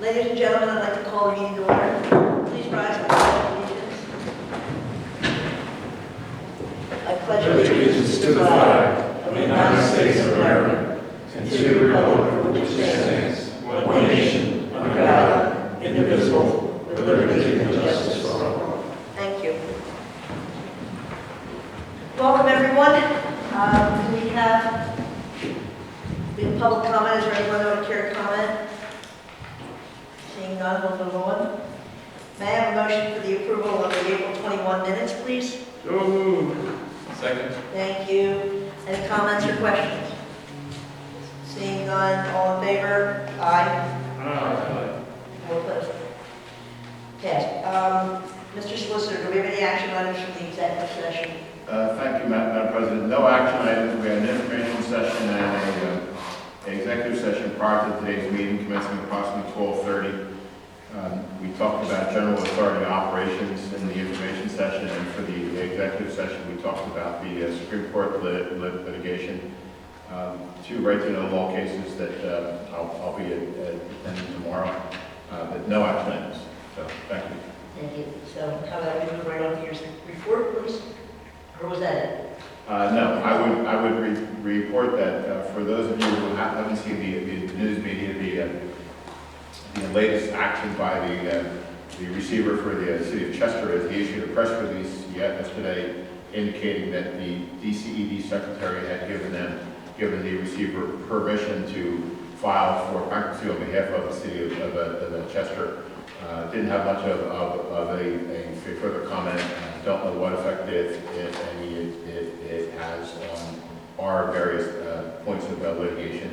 Ladies and gentlemen, I'd like to call the meeting to order. Please rise for the pledge of allegiance. I pledge allegiance to the flag of the United States of America and to the republic for which it stands, one nation, under God, indivisible, with liberty and justice for all. Thank you. Welcome, everyone. We have public comment. Is there anyone who would care to comment? Seeing none, we'll move on. May I have a motion for the approval of the April 21 minutes, please? So moved. Second. Thank you. Any comments or questions? Seeing none, all in favor? Aye. Aye. All opposed? Passed. Mr. Solicitor, do we have any action items from the executive session? Thank you, Madam President. No action items. We had an information session and an executive session prior to today's meeting, commencing approximately 12:30. We talked about general authority operations in the information session, and for the executive session, we talked about the Supreme Court litigation. Two right-to-know law cases that I'll be attending tomorrow, but no action items. So, thank you. Thank you. So, how about we move right on to your report, please? Or was that it? No, I would report that for those of you who haven't seen the news media, the latest action by the receiver for the city of Chester is he issued a press release yesterday indicating that the DCED secretary had given the receiver permission to file for bankruptcy on behalf of the city of Chester. Didn't have much of a further comment. Don't know what effect, if any, it has on our various points of litigation.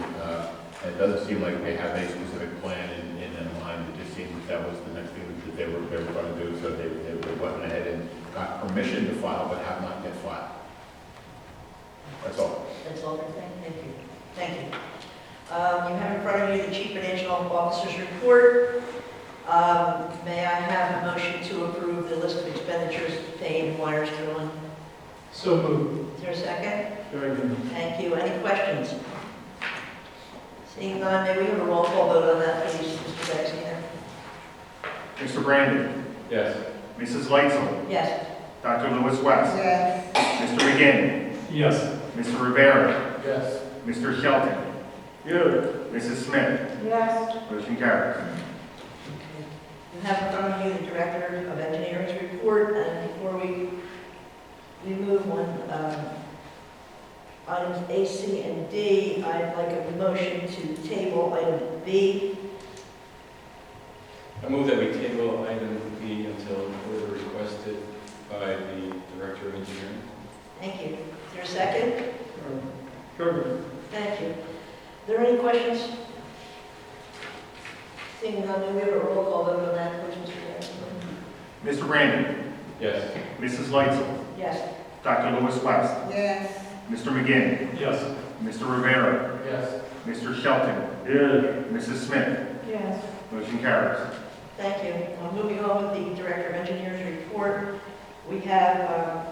It doesn't seem like they have a specific plan in mind. It just seemed that was the next thing that they were going to do. So they went ahead and got permission to file, but have not yet filed. That's all. That's all they're saying? Thank you. Thank you. You have in front of you the Chief Financial Officer's report. May I have a motion to approve the list of expenditures paid and wires drawn? So moved. Is there a second? Second. Thank you. Any questions? Seeing none, may we have a roll call vote on that, please, Mr. Baxter? Mr. Brandon. Yes. Mrs. Leitzel. Yes. Dr. Lewis West. Yes. Mr. McGinn. Yes. Mr. Rivera. Yes. Mr. Shelton. Yes. Mrs. Smith. Yes. Motion carries. You have in front of you the Director of Engineering's report, and before we move on items A, C, and D, I'd like a motion to table item B. I move that we table item B until further requested by the Director of Engineering. Thank you. Is there a second? Second. Thank you. Are there any questions? Seeing none, may we have a roll call vote on that, please, Mr. Jackson? Mr. Brandon. Yes. Mrs. Leitzel. Yes. Dr. Lewis West. Yes. Mr. McGinn. Yes. Mr. Rivera. Yes. Mr. Shelton. Yes. Mrs. Smith. Yes. Motion carries. Thank you. Moving on with the Director of Engineers report, we have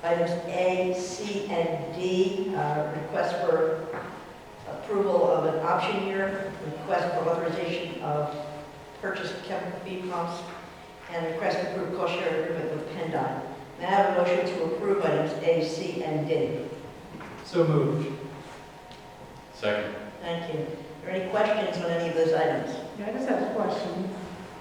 items A, C, and D, request for approval of an option year, request for authorization of purchase of chemical feed pumps, and request to approve cost share agreement with PennDOT. May I have a motion to approve items A, C, and D? So moved. Second. Thank you. Are there any questions on any of those items? Yeah, I just have a question.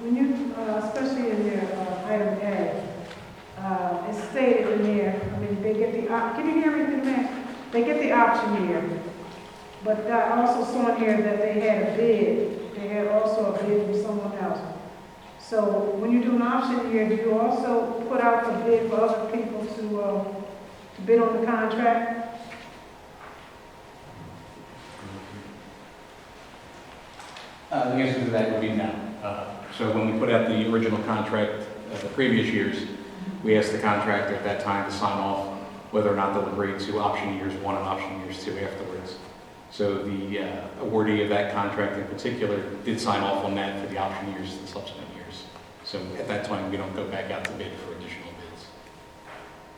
When you, especially in your item A, it's stated in there, I mean, they get the, can you hear me, man? They get the option year, but I also saw in here that they had a bid. They had also a bid from someone else. So when you do an option year, do you also put out the bid for other people to bid on the contract? The answer to that would be no. So when we put out the original contract the previous years, we asked the contractor at that time to sign off whether or not they'll agree to option years 1 and option years 2 afterwards. So the awardee of that contract in particular did sign off on that for the option years and subsequent years. So at that time, we don't go back out to bid for additional bids.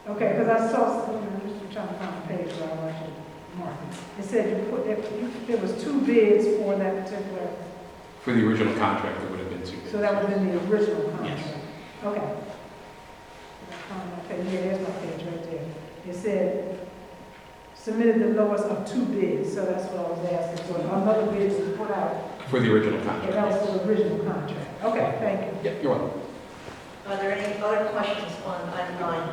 Okay, because I saw, I'm just trying to find the page where I watched it, Mark. It said you put, there was 2 bids for that particular For the original contract, there would have been 2 bids. So that would have been the original contract? Yes. Okay. Okay, yeah, there's my page right there. It said, submitted the lowest of 2 bids, so that's what I was asking. So another bid was put out, For the original and contract. that was the original contract. Okay, thank you. Yeah, you're welcome. Are there any other questions on item 9?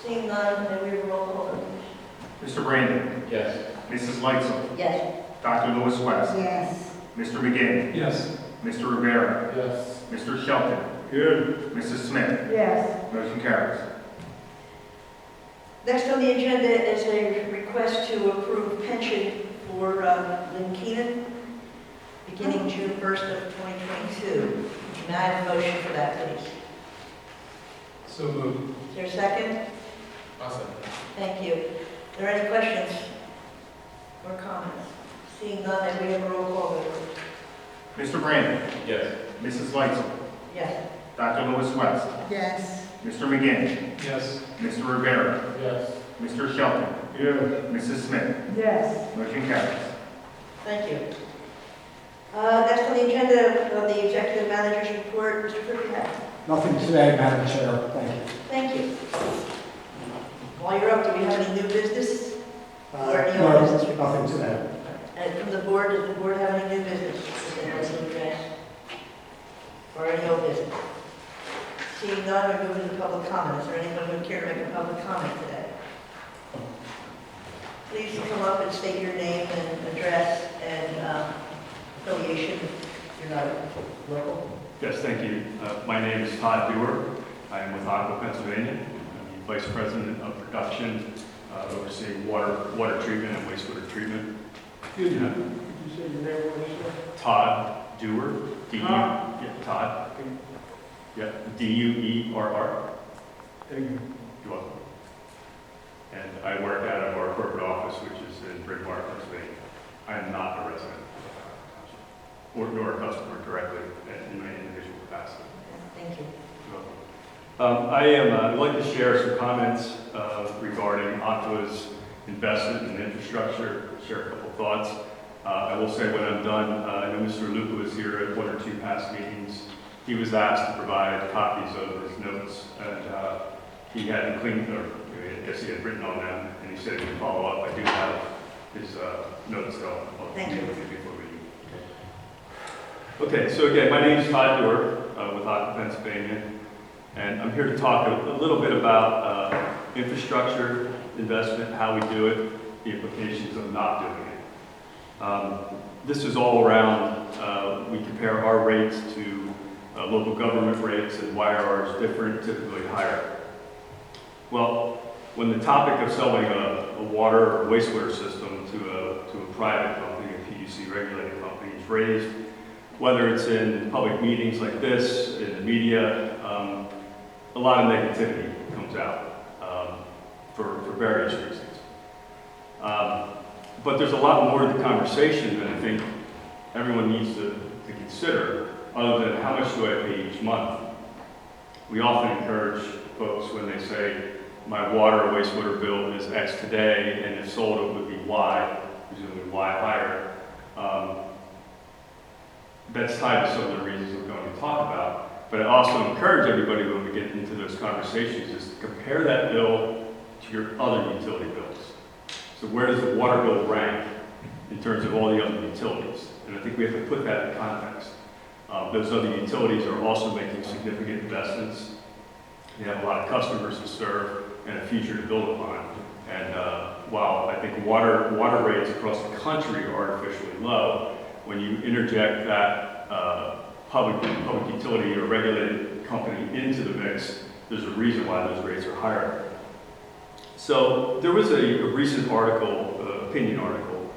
Seeing none, may we have a roll call? Mr. Brandon. Yes. Mrs. Lightsell. Yes. Dr. Lewis West. Yes. Mr. McGinn. Yes. Mr. Rivera. Yes. Mr. Shelton. Here. Mrs. Smith. Yes. Motion carries. Next on the agenda is a request to approve pension for Lynn Keenan, beginning June 1st of 2022. May I have a motion for that, please? So moved. Is there a second? Awesome. Thank you. Are there any questions or comments? Seeing none, then we have a roll call vote. Mr. Brandon. Yes. Mrs. Lightsell. Yes. Dr. Lewis West. Yes. Mr. McGinn. Yes. Mr. Rivera. Yes. Mr. Shelton. Here. Mrs. Smith. Yes. Motion carries. Thank you. Next on the agenda of the executive manager's report, Mr. Kupiec. Nothing today, Madam Chair. Thank you. Thank you. While you're up, do we have any new business? Or any No, old business? nothing today. And from the board, does the board have any new business? Or any old business? Seeing none, we move to the public comment. Is there anyone who would care to make a public comment today? Please come up and state your name and address and affiliation. If you're not local. Yes, thank you. My name is Todd Dewar. I am with Aqua, Pennsylvania. I'm the Vice President of Production, overseeing water treatment and wastewater treatment. Excuse me. Could you say your name one more Todd Dewar, D-U, yeah, Todd. Yeah, D-U-E-R-R. Thank you. You're welcome. And I work out of our corporate office, which is in Bryn Mawr, Pennsylvania. I am not a resident of nor a customer directly in my individual capacity. Thank you. I'd like to share some comments regarding Aqua's investment in infrastructure, share a couple thoughts. I will say when I'm done, I know Mr. Luca was here at 1 or 2 past meetings. He was asked to provide copies of his notes, and he hadn't cleaned, or I guess he had written on them, and he said he would follow up. I do have his notes, though. Thank you. Before we Okay, so again, my name is Todd Dewar with Aqua, Pennsylvania, and I'm here to talk a little bit about infrastructure investment, how we do it, the implications of not doing it. This is all around, we compare our rates to local government rates and why are ours different, typically higher. Well, when the topic of selling a water or wastewater system to a private company, a PUC regulated company, is raised, whether it's in public meetings like this, in the media, a lot of negativity comes out for various reasons. But there's a lot more to the conversation that I think everyone needs to consider, other than how much do I pay each month. We often encourage folks when they say, my water or wastewater bill is X today, and if sold it would be Y, presumably Y higher. That's tied to some of the reasons we're going to talk about. But I also encourage everybody when we get into those conversations is to compare that bill to your other utility bills. So where does the water bill rank in terms of all the other utilities? And I think we have to put that in context. Those other utilities are also making significant investments. They have a lot of customers to serve and a future to build upon. And while I think water rates across the country are artificially low, when you interject that public utility or regulated company into the mix, there's a reason why those rates are higher. So there was a recent article, opinion article,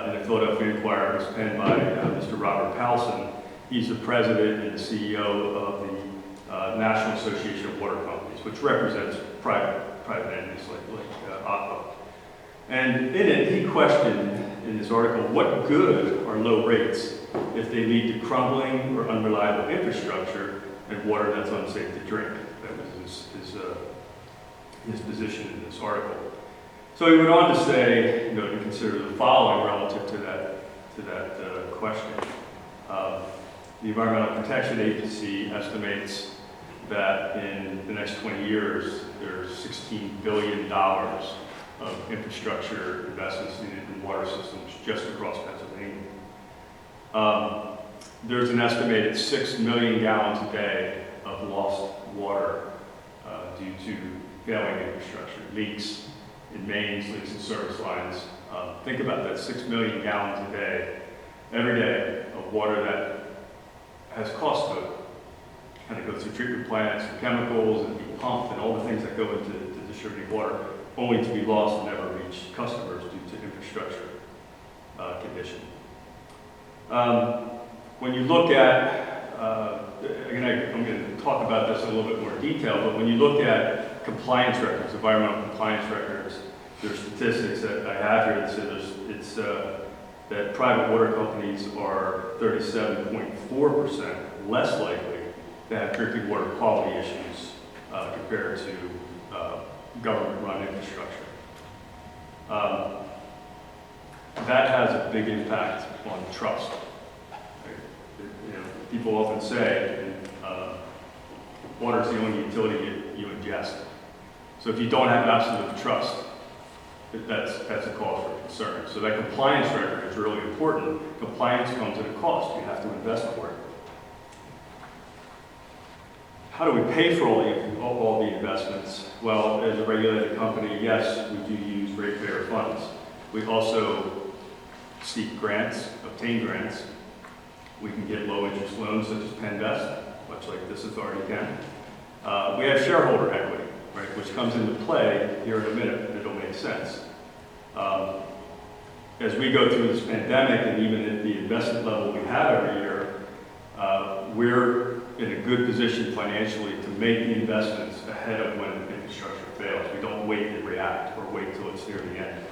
in the Philadelphia Inquirer. It was penned by Mr. Robert Powelson. He's the president and the CEO of the National Association of Water Companies, which represents private entities like Aqua. And in it, he questioned in his article, what good are low rates if they lead to crumbling or unreliable infrastructure and water that's unsafe to drink? That was his position in this article. So he went on to say, to consider the following relative to question. The Environmental Protection Agency estimates that in the next 20 years, there's $16 billion of infrastructure investments needed in water systems just across Pennsylvania. There's an estimated 6 million gallons a day of lost water due to failing infrastructure, leaks in mains, leaks in service lines. Think about that, 6 million gallons a day, every day, of water that has cost to it. And it goes through treatment plants, and chemicals, and be pumped, and all the things that go into distributing water, only to be lost and never reach customers due to infrastructure condition. When you look at, again, I'm going to talk about this in a little bit more detail, but when you look at compliance records, environmental compliance records, there's statistics that I have here that say that private water companies are 37.4% less likely to have drinking water quality issues compared to government-run infrastructure. That has a big impact on trust. You know, people often say water is the only utility you ingest. So if you don't have absolute trust, that's a cause for concern. So that compliance record is really important. Compliance comes at a cost. You have to invest for it. How do we pay for all the investments? Well, as a regulated company, yes, we do use ratepayer funds. We also seek grants, obtain grants. We can get low interest loans such as Penvest, much like this authority can. We have shareholder equity, right, which comes into play here in a minute, and it'll make sense. As we go through this pandemic, and even at the investment level we have every year, we're in a good position financially to make the investments ahead of when infrastructure fails. We don't wait and react or wait till it's near the end.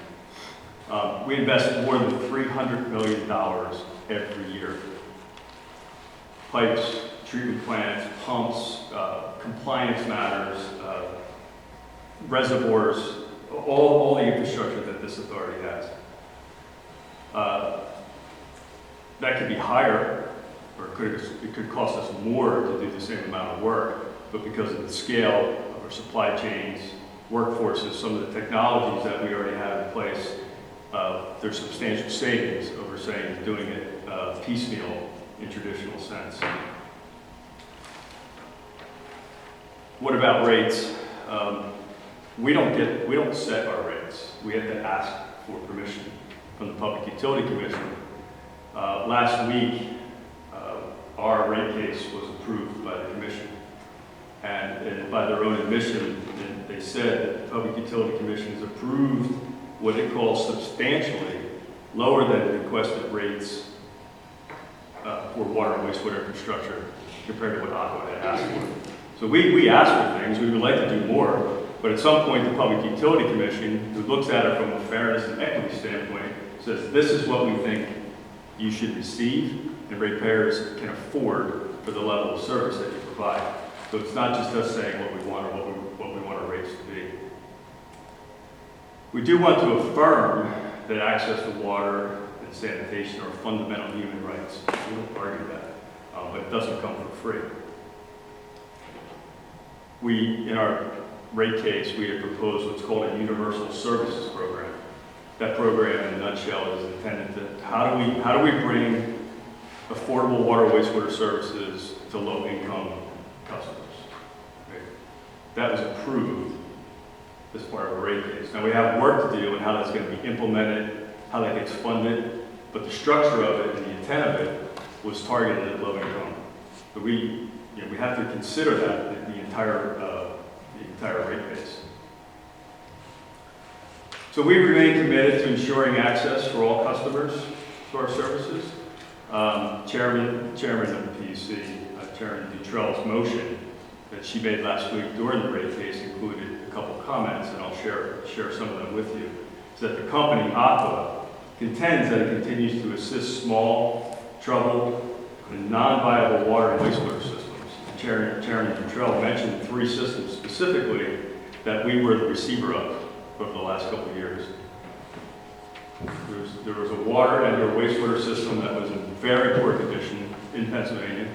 We invest more than $300 million every year. Pipes, treatment plants, pumps, compliance matters, reservoirs, all the infrastructure that this authority has. That could be higher, or it could cost us more to do the same amount of work, but because of the scale of our supply chains, workforces, some of the technologies that we already have in place, there's substantial savings over, say, doing it piecemeal in traditional sense. What about rates? We don't set our rates. We have to ask for permission from the Public Utility Commission. Last week, our rate case was approved by the Commission. And by their own admission, they said that the Public Utility Commission has approved what it calls substantially lower than requested rates for water and wastewater infrastructure compared to what Aqua had asked for. So we ask for things, we would like to do more, but at some point the Public Utility Commission, who looks at it from a fairness and equity standpoint, says this is what we think you should receive and ratepayers can afford for the level of service that you provide. So it's not just us saying what we want or what we want our rates to be. We do want to affirm that access to water and sanitation are fundamental human rights. We don't argue that, but it doesn't come for free. In our rate case, we have proposed what's called a universal services program. That program, in a nutshell, is intended to, how do we bring affordable water wastewater services to low-income customers? Right? That was approved as part of a rate case. Now we have work to do and how that's going to be implemented, how that gets funded, but the structure of it and the intent of it was targeted at low-income. But we have to consider that the entire rate base. So we remain committed to ensuring access for all customers to our services. Chairman of the PUC, Chairman Dutrell's motion that she made last week during the rate case included a couple comments, and I'll share some of them with you. Is that the company, Aqua, contends that it continues to assist small, troubled, and non-viable water and wastewater systems. Chairman Dutrell mentioned 3 systems specifically that we were the receiver of over the last couple of years. There was a water and or wastewater system that was in very poor condition in Pennsylvania.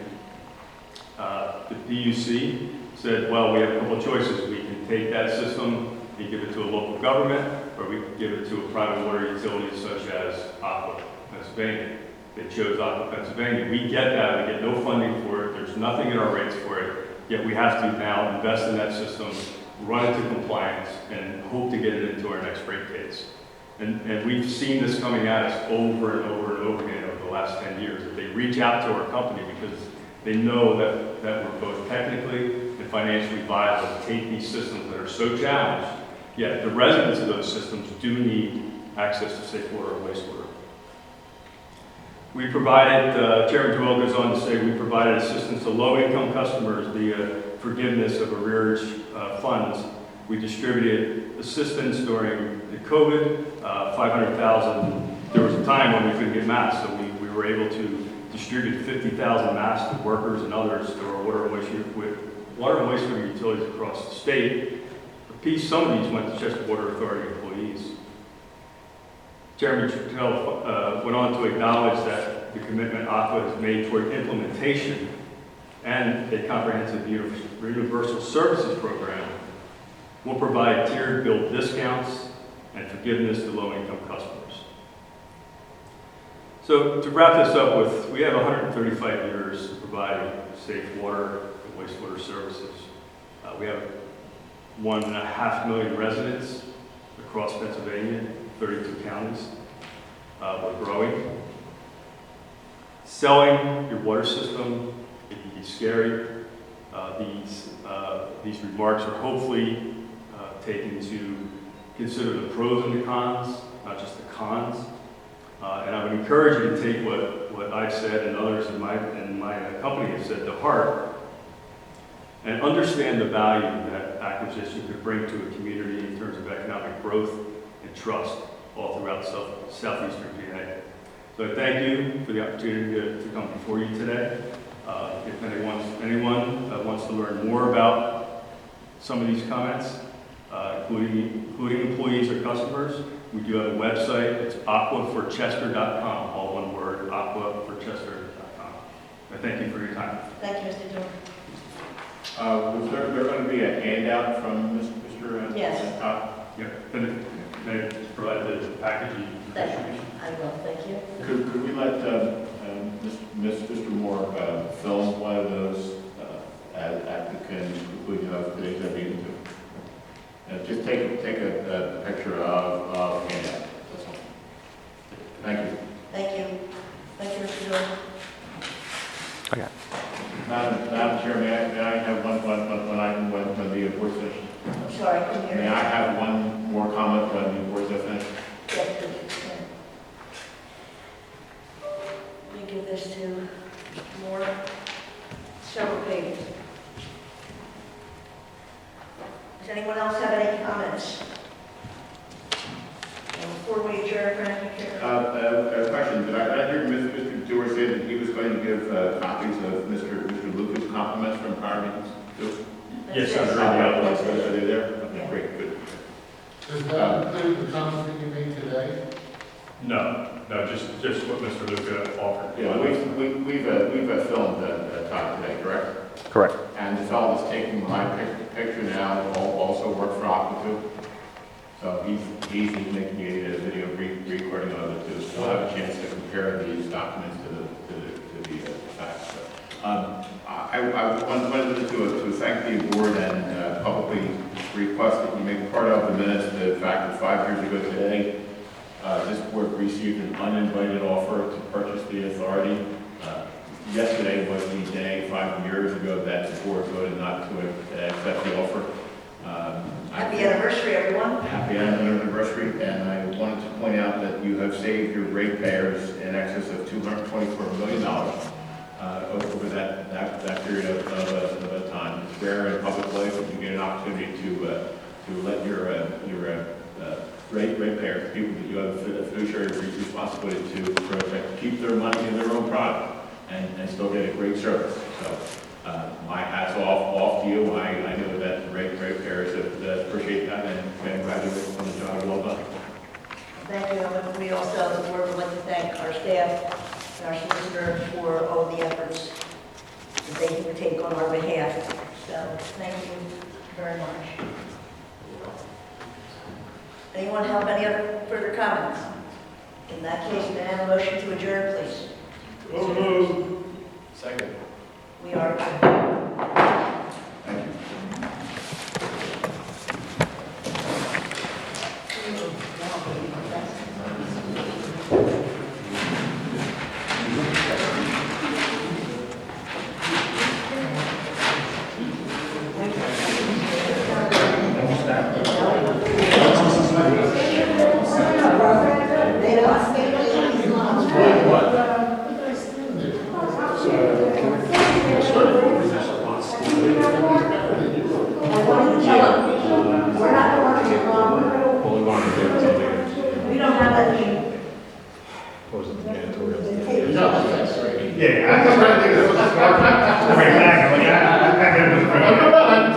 The PUC said, well, we have a couple of choices. We can take that system and give it to a local government, or we can give it to a private water utility such as Aqua, Pennsylvania. They chose Aqua, Pennsylvania. We get that. We get no funding for it. There's nothing in our rates for it. Yet we have to now invest in that system, run it to compliance, and hope to get it into our next rate case. And we've seen this coming at us over and over and over again over the last 10 years. That they reach out to our company because they know that we're both technically and financially viable to take these systems that are so challenged, yet the residents of those systems do need access to safe water and wastewater. We provided, Chairman Joel goes on to say, we provided assistance to low-income customers via forgiveness of arrearage funds. We distributed assistance during the COVID, 500,000. There was a time when we couldn't get masks, so we were able to distribute 50,000 masks to workers and others to our water and wastewater utilities across the state. Some of these went to Chester Water Authority employees. Chairman Trudell went on to acknowledge that the commitment Aqua has made toward implementation and a comprehensive universal services program will provide tiered bill discounts and forgiveness to low-income customers. So to wrap this up with, we have 135 years of providing safe water and wastewater services. We have 1.5 million residents across Pennsylvania, 32 counties. We're growing. Selling your water system, it can be scary. These remarks are hopefully taken to consider the pros and the cons, not just the cons. And I would encourage you to take what I've said and others in my company have said to heart and understand the value that acquisition could bring to a community in terms of economic growth and trust all throughout southeastern PA. So I thank you for the opportunity to come before you today. If anyone wants to learn more about some of these comments, including employees or customers, we do have a website. It's aquaforchester.com, all one word, aquaforchester.com. I thank you for your time. Thank you, Mr. Dillon. Was there going to be a handout from Mr. Yes. Top? Yep. May I provide the package? I will, thank you. Could we let Mr. Moore film one of those at the conclusion of today's meeting too? Just take a picture of handout. That's all. Thank you. Thank you. Thank you, Mr. Dillon. Madam Chair, may I have one item when the board's finished? I'm sorry, I couldn't hear you. May I have one more comment when the board's finished? Yes, please. Let me give this to Moore. Several pages. Does anyone else have any comments? And before we adjourn, Frank, A question. Did I hear Mr. Dewar say that he was going to give copies of Mr. Lucas' compliments from prior meetings too? Yes, That's it. Are they there? Okay, Yeah. great, good. Does that include the comments that you made today? No, just what Mr. Luca offered. Yeah, we've filmed Todd today, correct? Correct. And the fellow that's taking my picture now also worked for Aqua too. So he's making a video recording of it too. So we'll have a chance to compare these documents to the facts. So, I wanted to thank the board and publicly request that you make part of the minutes the fact that 5 years ago today, this board received an uninvited offer to purchase the authority. Yesterday was the day 5 years ago that the board voted not to accept the offer. happy anniversary, everyone. Happy anniversary, and I wanted to point out that you have saved your ratepayers in excess of $224 million over that period of time. It's rare in public life that you get an opportunity to let your ratepayers, people that you have a fiduciary responsibility to protect, keep their money in their own product and still get a great service. So my hat's off to you. I know that ratepayers appreciate that and congratulations on the job well done. Thank you. And we also, the board would like to thank our staff and our solicitor for all the efforts that they can take on our behalf. So thank you very much. Anyone have any other further comments? In that case, may I have a motion to adjourn, please? Second. We are adjourned. Well, we wanted to do something. We don't have that. What was it, janitorial? No, that's right. Yeah, I'm just trying to think of this. Wait, back, like, I gotta do the- I'm